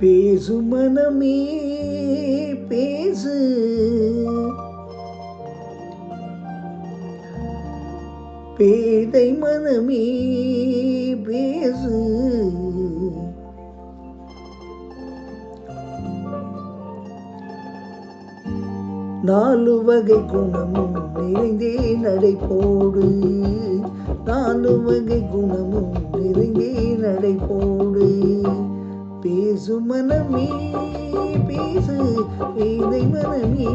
பேசு மனமே பேசு, பேதை மனமே பேசு, நாலு வகை குணமும் நிறைந்தே நடை போடு, நாலு வகை குணமும் நிறைந்தே நடை போடு. பேசு மனமே பேசு, பேதை மனமே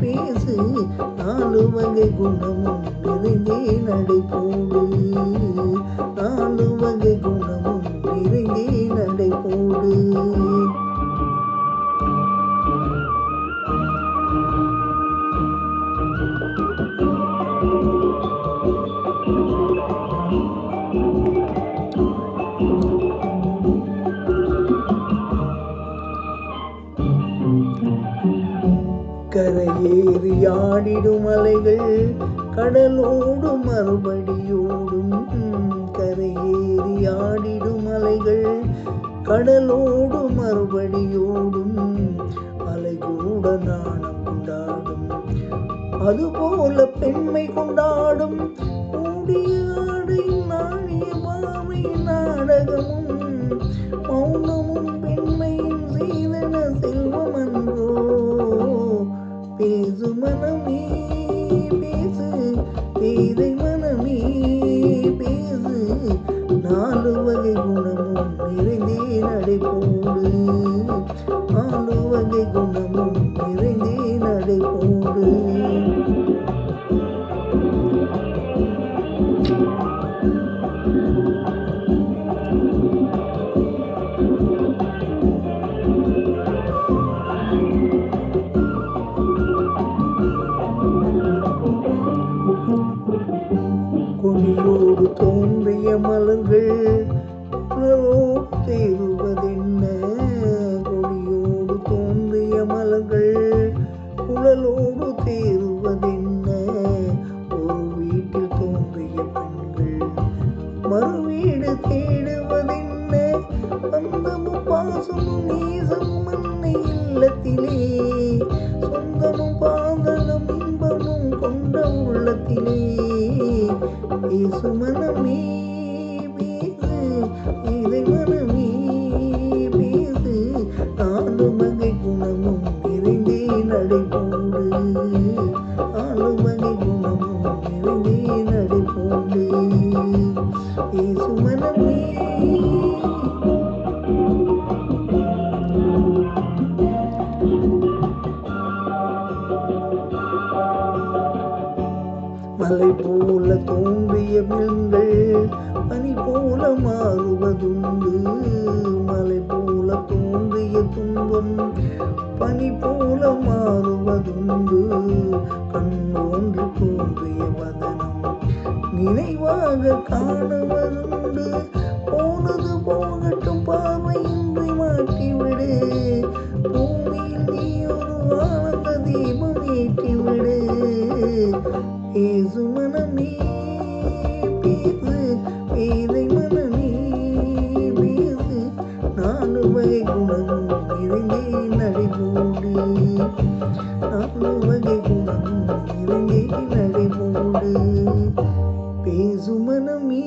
பேசு, நாலு வகை குணமும் நிறைந்தே நடை போடு, நாலு வகை குணமும் நிறைந்தே நடை போடு. கரையேறி ஆடிடும் அலைகள் கடலோடு மறுபடியோடும், கரையேறி ஆடிடும் அலைகள் கடலோடு மறுபடியோடும், அலை கூட நாணம் கொண்டாடும் அதுபோல பெண்மை கொண்டாடும், மூடிய ஆடை நாணிய பாவை நாடகமும் மௌனமும் பெண்மையும் செய்தன செல்வம் அன்றோ. பேசு மனமே பேசு, பேதை மனமே பேசு, நாலு வகை குணமும் நிறைந்தே நடை போடு, நாலு வகை குணமும் நிறைந்தே நடை போடு. கொடியோடு தோன்றிய மலர்கள் தேறுவதென்ன, கொடியோடு தோன்றிய மலர்கள் குழலோடு தேறுவதென்ன, ஒரு வீட்டில் தோன்றிய பெண்கள் மறுவீடு தேடுவதென்ன, பந்தமும் பாசமும் நேசமும் அன்னை இல்லத்திலே, சொந்தமும் பாதலும் இன்பமும் கொண்ட உள்ளத்திலே. பேசு மனமே பேசு, பேதை மனமே பேசு, நாலு வகை குணமும் நிறைந்தே நடை போடு, நாலு வகை குணமும் நிறைந்தே நடை போடு. பேசு மனமே. மலை போல தோன்றிய பெண்கள் பனி போல மாறுவதுண்டு, மலை போல தோன்றிய துன்பம் பனி போல மாறுவதுண்டு, கண்ணொன்று தோன்றிய வதனம் நினைவாக காணுவதுண்டு, போனது போகட்டும் பார்வையின்றி மாற்றிவிடு, பூமியில் நீ ஒரு ஆனந்த தீபம் ஏற்றிவிடு. பேசு மனமே பேசு, பேதை மனமே பேசு, நாலு வகை குணமும் நிறைந்தே நடை போடு, நாலு வகை குணமும் நிறைந்தே நடை போடு. பேசு மனமே